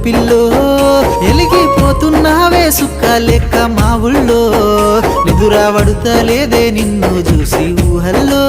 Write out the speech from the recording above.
pillow ఎలిగిపోతున్నావే సుక్క లెక్క మా ఊళ్ళో నిదురా పడుతలేదే నిన్ను చూసి ఊహల్లో